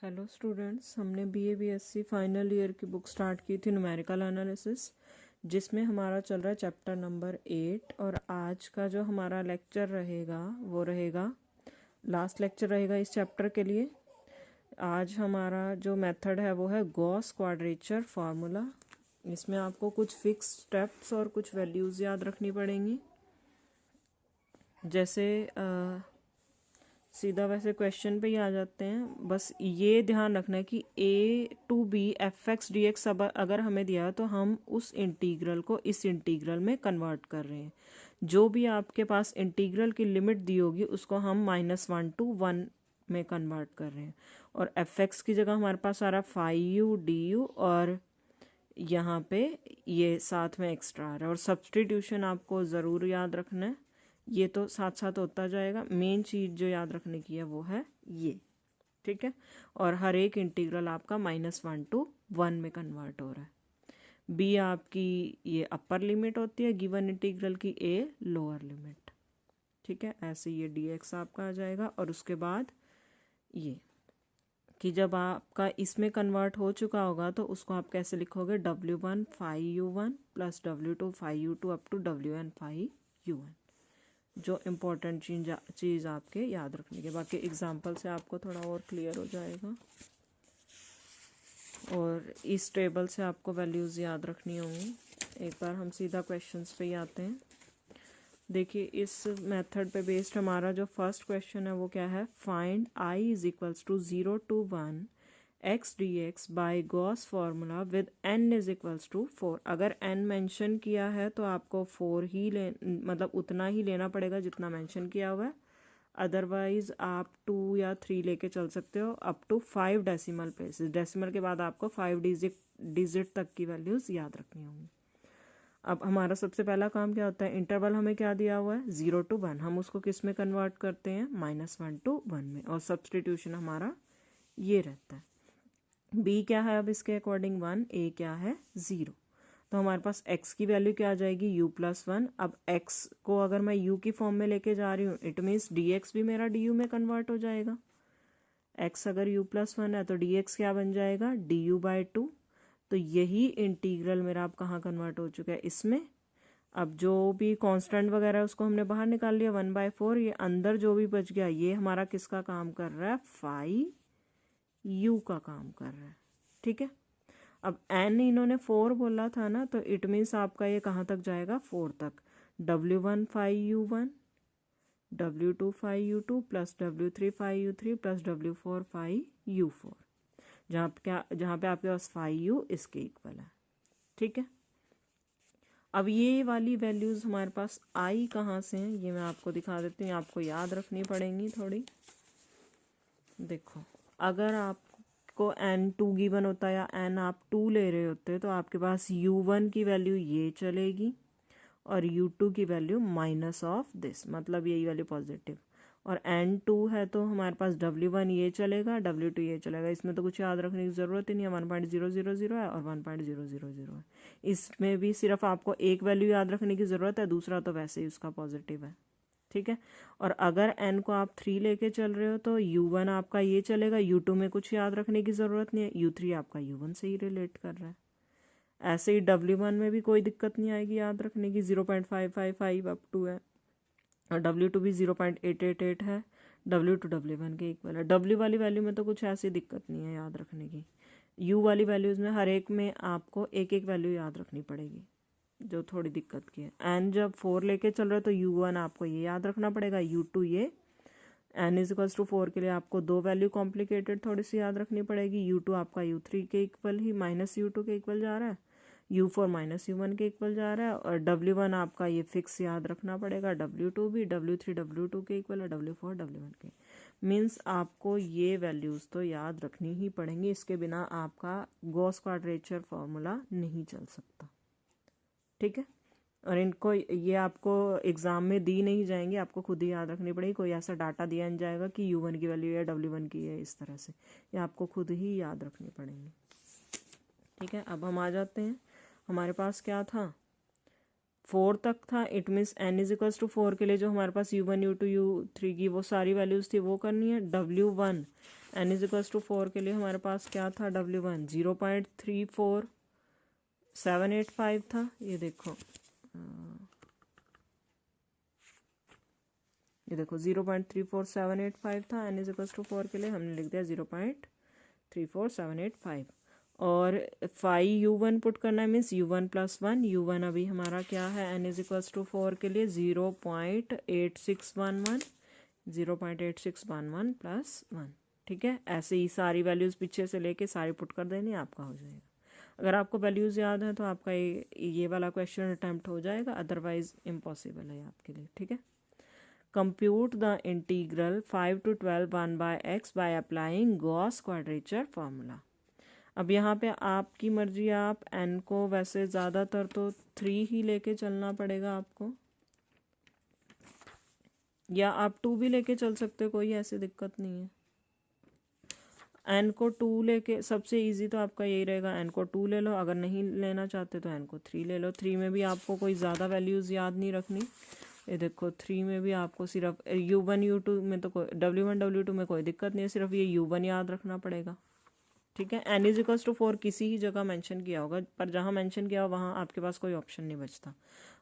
Hello students, हमने BA BSc final year की book start की थी न्यूमेरिकल एनालिसिस, जिसमें हमारा चल रहा है चैप्टर नंबर 8। और आज का जो हमारा लेक्चर रहेगा वो रहेगा लास्ट लेक्चर रहेगा इस चैप्टर के लिए। आज हमारा जो मेथड है वो है गॉस क्वाड्रेचर फार्मूला। इसमें आपको कुछ फिक्स स्टेप्स और कुछ वैल्यूज़ याद रखनी पड़ेंगी। जैसे सीधा वैसे क्वेश्चन पे ही आ जाते हैं। बस ये ध्यान रखना है कि a to b F X D X अगर हमें दिया तो हम उस इंटीग्रल को इस इंटीग्रल में कन्वर्ट कर रहे हैं। जो भी आपके पास इंटीग्रल की लिमिट दी होगी उसको हम -1 to 1 में कन्वर्ट कर रहे हैं। और एफ एक्स की जगह हमारे पास आ रहा है फाई यू डी यू, और यहाँ पे ये साथ में एक्स्ट्रा आ रहा है। और सब्सटीट्यूशन आपको ज़रूर याद रखना है, ये तो साथ साथ होता जाएगा। मेन चीज़ जो याद रखने की है वो है ये, ठीक है। और हर एक इंटीग्रल आपका -1 to 1 में कन्वर्ट हो रहा है। बी आपकी ये अपर लिमिट होती है गिवन इंटीग्रल की, ए लोअर लिमिट, ठीक है। ऐसे ये डी एक्स आपका आ जाएगा। और उसके बाद ये कि जब आपका इसमें कन्वर्ट हो चुका होगा तो उसको आप कैसे लिखोगे, W1 phi U1 plus W2 phi U2 up to WN phi U1। जो इम्पोर्टेंट चीज़ आपके याद रखने के, बाकी एग्जांपल से आपको थोड़ा और क्लियर हो जाएगा। और इस टेबल से आपको वैल्यूज़ याद रखनी होंगी। एक बार हम सीधा क्वेश्चंस पे ही आते हैं। देखिए, इस मेथड पे बेस्ड हमारा जो फर्स्ट क्वेश्चन है वो क्या है, find i is equals to 0 to 1 x dx by Gauss formula with n is equals to 4। अगर n मेंशन किया है तो आपको 4 ही मतलब उतना ही लेना पड़ेगा जितना मेंशन किया हुआ है। अदरवाइज आप 2 या 3 लेके चल सकते हो up to 5 decimal places. Decimal के बाद आपको 5 डिजिट तक की वैल्यूज़ याद रखनी होंगी। अब हमारा सबसे पहला काम क्या होता है, इंटरवल हमें क्या दिया हुआ है 0 to 1, हम उसको किस में कन्वर्ट करते हैं, -1 to 1 में। और सब्सटीट्यूशन हमारा ये रहता है। b क्या है अब इसके अकॉर्डिंग 1, a क्या है 0। तो हमारे पास x की वैल्यू क्या आ जाएगी u+1। अब x को अगर मैं u की फॉर्म में लेके जा रही हूँ, इट मीन्स dx भी मेरा du में कन्वर्ट हो जाएगा। x अगर u+1 है तो dx क्या बन जाएगा, du/2। तो यही इंटीग्रल मेरा अब कहाँ कन्वर्ट हो चुका है, इसमें। अब जो भी कांस्टेंट वगैरह है उसको हमने बाहर निकाल लिया 1/4। ये अंदर जो भी बच गया ये हमारा किसका काम कर रहा है, फाई यू का काम कर रहा है, ठीक है। अब n इन्होंने 4 बोला था ना, तो इट मीन्स आपका ये कहाँ तक जाएगा, 4 तक। W1 phi U1, W2 phi U2 plus W3 phi U3 plus W4 phi U4, जहाँ पे आपके पास फाई यू इसके इक्वल है, ठीक है। अब ये वाली वैल्यूज़ हमारे पास आई कहाँ से हैं ये मैं आपको दिखा देती हूँ, आपको याद रखनी पड़ेंगी थोड़ी। देखो, अगर आपको n2 गिवन होता है या n आप 2 ले रहे होते तो आपके पास u1 की वैल्यू ये चलेगी और u2 की वैल्यू माइनस ऑफ दिस, मतलब यही वैल्यू पॉजिटिव। और n2 है तो हमारे पास W1 ये चलेगा, W2 ये चलेगा। इसमें तो कुछ याद रखने की ज़रूरत ही नहीं है, 1.000 है और 1.000 है। इसमें भी सिर्फ आपको एक वैल्यू याद रखने की ज़रूरत है, दूसरा तो वैसे ही उसका पॉजिटिव है, ठीक है। और अगर n को आप 3 लेके चल रहे हो तो u1 आपका ये चलेगा, u2 में कुछ याद रखने की ज़रूरत नहीं है, u3 आपका u1 से ही रिलेट कर रहा है। ऐसे ही W1 में भी कोई दिक्कत नहीं आएगी याद रखने की, 0.555 अप टू है। और W2 भी 0.888 है, W2 W1 के इक्वल है। W वाली वैल्यू में तो कुछ ऐसी दिक्कत नहीं है याद रखने की। U वाली वैल्यूज़ में हर एक में आपको एक एक वैल्यू याद रखनी पड़ेगी, जो थोड़ी दिक्कत की है। n जब 4 लेके चल रहे हो तो u1 आपको ये याद रखना पड़ेगा, u2 ये। n इज इक्वल्स टू 4 के लिए आपको दो वैल्यू कॉम्प्लिकेटेड थोड़ी सी याद रखनी पड़ेगी। u2 आपका u3 के इक्वल ही माइनस u2 के इक्वल जा रहा है, u4 माइनस u1 के इक्वल जा रहा है। और W1 आपका ये फिक्स याद रखना पड़ेगा, W2 भी, W3 W2 के इक्वल है, W4 W1 के। मीन्स आपको ये वैल्यूज़ तो याद रखनी ही पड़ेंगी, इसके बिना आपका गॉस क्वाड्रेचर फार्मूला नहीं चल सकता, ठीक है। और इनको ये आपको एग्ज़ाम में दी नहीं जाएंगे, आपको खुद ही याद रखनी पड़ेगी। कोई ऐसा डाटा दिया नहीं जाएगा कि u1 की वैल्यू या W1 की है, इस तरह से ये आपको खुद ही याद रखनी पड़ेंगी, ठीक है। अब हम आ जाते हैं, हमारे पास क्या था, 4 तक था। It means n is equals to 4 के लिए जो हमारे पास u1 u2 u3 की वो सारी वैल्यूज़ थी वो करनी है। W1 n is equals to 4 के लिए हमारे पास क्या था, W1 0.34785 था। ये देखो, ये देखो 0.34785 था। n इज इक्वल्स टू 4 के लिए हमने लिख दिया 0.34785। और 5u1 पुट करना है, मीन्स u1 + 1। u1 अभी हमारा क्या है, n इज इक्वल्स टू 4 के लिए 0.8611, 0.8611 + 1। ठीक है, ऐसे ही सारी वैल्यूज़ पीछे से लेके सारी पुट कर देनी, आपका हो जाएगा। अगर आपको वैल्यूज़ याद है तो आपका ये वाला क्वेश्चन अटैम्प्ट हो जाएगा, अदरवाइज इम्पॉसिबल है आपके लिए। ठीक है, compute the integral 5 to 12 1/x by applying Gauss quadrature formula. अब यहाँ पे आपकी मर्जी, आप n को वैसे ज़्यादातर तो 3 ही लेके चलना पड़ेगा आपको, या आप 2 भी लेके चल सकते हो, कोई ऐसी दिक्कत नहीं है। n को 2 लेके, सबसे इजी तो आपका यही रहेगा, n को 2 ले लो। अगर नहीं लेना चाहते तो n को 3 ले लो। 3 में भी आपको कोई ज़्यादा वैल्यूज़ याद नहीं रखनी। ये देखो 3 में भी आपको सिर्फ u1 u2 में तो कोई w1 w2 में कोई दिक्कत नहीं है, सिर्फ ये u1 याद रखना पड़ेगा। ठीक है, n इज इक्वल्स टू 4 किसी ही जगह मेंशन किया होगा, पर जहाँ मेंशन किया हो वहाँ आपके पास कोई ऑप्शन नहीं बचता।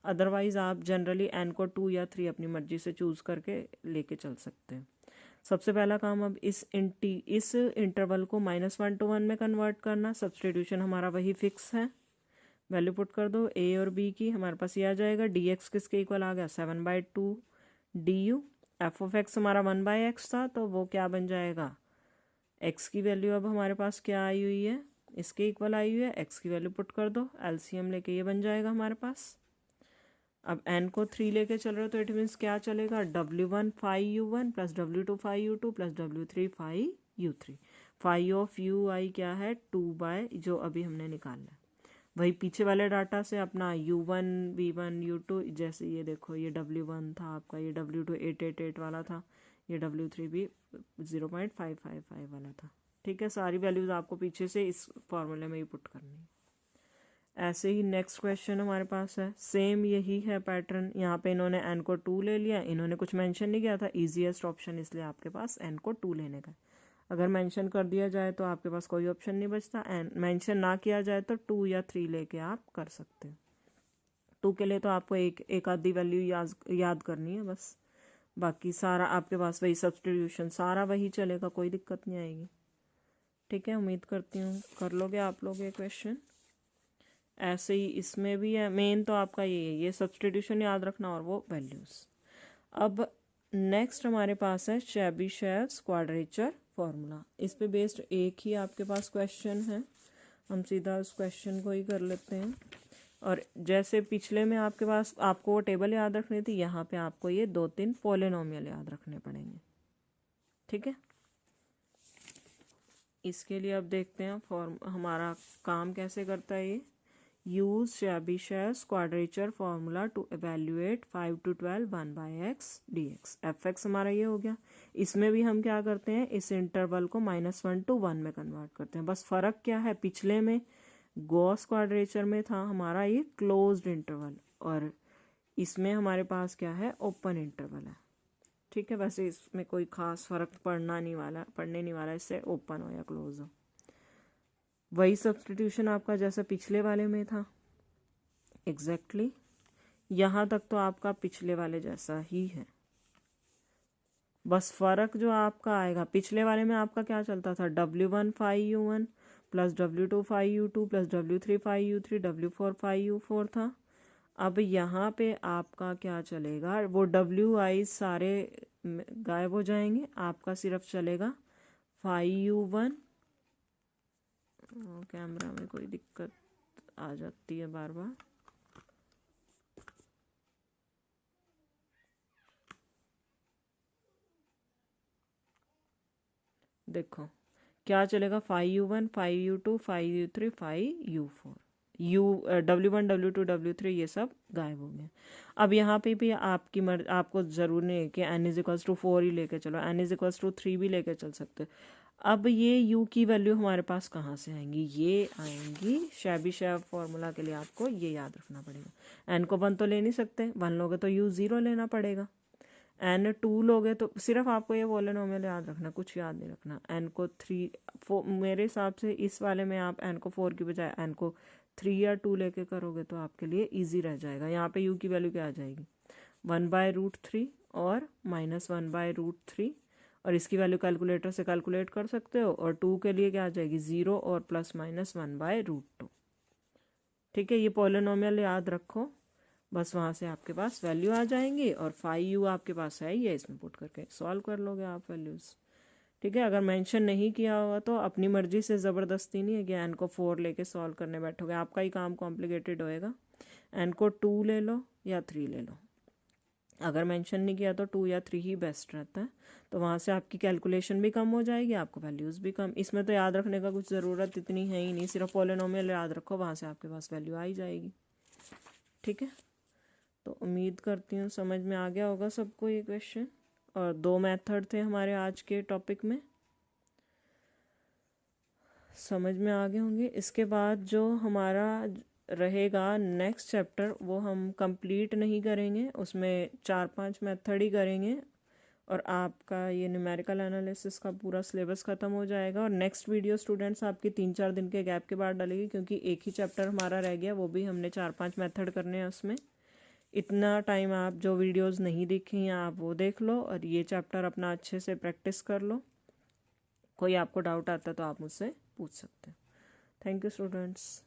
अदरवाइज आप जनरली n को 2 या 3 अपनी मर्जी से चूज़ करके लेके चल सकते हैं। सबसे पहला काम अब इस इंटरवल को -1 to 1 में कन्वर्ट करना। सब्सटीट्यूशन हमारा वही फिक्स है, वैल्यू पुट कर दो a और b की, हमारे पास ये आ जाएगा। dx किसके इक्वल आ गया, 7/2 du। f(x) हमारा 1/x था, तो वो क्या बन जाएगा, x की वैल्यू अब हमारे पास क्या आई हुई है, इसके इक्वल आई हुई है। x की वैल्यू पुट कर दो, एलसीएम लेके ये बन जाएगा हमारे पास। अब n को 3 लेके चल रहे हो तो इट मीन्स क्या चलेगा, W1 5u1 + W2 5u2 + W3 5u3। 5 of u आई क्या है, 2 जो अभी हमने निकालना है वही पीछे वाले डाटा से अपना u1 v1 u2, जैसे ये देखो ये W1 था आपका, ये W2 888 वाला था, ये W3 भी 0.555 वाला था। ठीक है, सारी वैल्यूज़ आपको पीछे से इस फॉर्मूले में ही पुट करनी है। ऐसे ही नेक्स्ट क्वेश्चन हमारे पास है, सेम यही है पैटर्न। यहाँ पे इन्होंने n को 2 ले लिया, इन्होंने कुछ मेंशन नहीं किया था, इजीएस्ट ऑप्शन इसलिए आपके पास n को 2 लेने का। अगर मेंशन कर दिया जाए तो आपके पास कोई ऑप्शन नहीं बचता, n मेंशन ना किया जाए तो 2 या 3 लेके आप कर सकते हो। 2 के लिए तो आपको एक आधी वैल्यू याद करनी है बस, बाकी सारा आपके पास वही सब्सटीट्यूशन सारा वही चलेगा, कोई दिक्कत नहीं आएगी। ठीक है, उम्मीद करती हूँ कर लोगे आप लोग ये क्वेश्चन। ऐसे ही इसमें भी है, मेन तो आपका ये सब्सटीट्यूशन याद रखना और वो वैल्यूज़। अब नेक्स्ट हमारे पास है चेबीशेव क्वाड्रेचर फार्मूला। इस पे बेस्ड एक ही आपके पास क्वेश्चन है, हम सीधा उस क्वेश्चन को ही कर लेते हैं। और जैसे पिछले में आपके पास आपको वो टेबल याद रखनी थी, यहाँ पे आपको ये 2-3 पॉलिनोमियल याद रखने पड़ेंगे। ठीक है, इसके लिए अब देखते हैं हमारा काम कैसे करता है ये। Use Chebyshev quadrature formula to evaluate 5 to 12 1/x dx। f(x) हमारा ये हो गया। इसमें भी हम क्या करते हैं, इस इंटरवल को -1 to 1 में कन्वर्ट करते हैं। बस फ़र्क क्या है, पिछले में गॉस क्वाड्रेचर में था हमारा ये क्लोज्ड इंटरवल, और इसमें हमारे पास क्या है, ओपन इंटरवल है। ठीक है, वैसे इसमें कोई खास फ़र्क पड़ने नहीं वाला इससे ओपन हो या क्लोज हो। वही सब्सटीट्यूशन आपका जैसा पिछले वाले में था एग्जैक्टली, यहाँ तक तो आपका पिछले वाले जैसा ही है। बस फ़र्क जो आपका आएगा, पिछले वाले में आपका क्या चलता था, W1 5u1 + W2 5u2 + W3 5u3 W4 5u4 था। अब यहाँ पे आपका क्या चलेगा, वो WI सारे गायब हो जाएंगे, आपका सिर्फ चलेगा 5u1। कैमरा में कोई दिक्कत आ जाती है बार बार। देखो क्या चलेगा, 5u1 5u2 5u3 5u4, W1 W2 W3 ये सब गायब हो गए। अब यहाँ पे भी आपको ज़रूर नहीं है कि n = 4 ही लेके चलो, n = 3 भी लेके चल सकते। अब ये u की वैल्यू हमारे पास कहाँ से आएंगी, ये आएंगी चेबीशेव फार्मूला के लिए आपको ये याद रखना पड़ेगा। n को 1 तो ले नहीं सकते, 1 लोगे तो u 0 लेना पड़ेगा। n2 लोगे तो सिर्फ आपको ये पॉलिनोमियल याद रखना, कुछ याद नहीं रखना। n को 3 मेरे हिसाब से इस वाले में आप n को 4 की बजाय n को 3 या 2 लेके करोगे तो आपके लिए ईजी रह जाएगा। यहाँ पे u की वैल्यू क्या आ जाएगी, 1/√3 और -1/√3, और इसकी वैल्यू कैलकुलेटर से कैलकुलेट कर सकते हो। और 2 के लिए क्या आ जाएगी, 0 और +-1/√2। ठीक है, ये पॉलिनोमियल याद रखो, बस वहाँ से आपके पास वैल्यू आ जाएंगी और 5u आपके पास है ही है, इसमें पुट करके सॉल्व कर लोगे आप वैल्यूज़। ठीक है, अगर मेंशन नहीं किया हुआ तो अपनी मर्जी से ज़बरदस्ती नहीं है कि n को 4 लेके सॉल्व करने बैठोगे, आपका ही काम कॉम्प्लिकेटेड होएगा। n को 2 ले लो या 3 ले लो, अगर मेंशन नहीं किया तो 2 या 3 ही बेस्ट रहता है। तो वहाँ से आपकी कैलकुलेशन भी कम हो जाएगी, आपको वैल्यूज़ भी कम। इसमें तो याद रखने का कुछ ज़रूरत इतनी है ही नहीं, सिर्फ पॉलिनोमियल याद रखो, वहाँ से आपके पास वैल्यू आ ही जाएगी। ठीक है, तो उम्मीद करती हूँ समझ में आ गया होगा सबको ये क्वेश्चन। और 2 मेथड थे हमारे आज के टॉपिक में, समझ में आ गए होंगे। इसके बाद जो हमारा रहेगा नेक्स्ट चैप्टर वो हम कंप्लीट नहीं करेंगे, उसमें 4-5 मेथड ही करेंगे और आपका ये न्यूमेरिकल एनालिसिस का पूरा सिलेबस ख़त्म हो जाएगा। और नेक्स्ट वीडियो स्टूडेंट्स आपकी 3-4 दिन के गैप के बाद डलेगी, क्योंकि एक ही चैप्टर हमारा रह गया, वो भी हमने 4-5 मेथड करने हैं उसमें। इतना टाइम आप जो वीडियोस नहीं देखी हैं आप वो देख लो और ये चैप्टर अपना अच्छे से प्रैक्टिस कर लो। कोई आपको डाउट आता है तो आप मुझसे पूछ सकते हैं। Thank you students.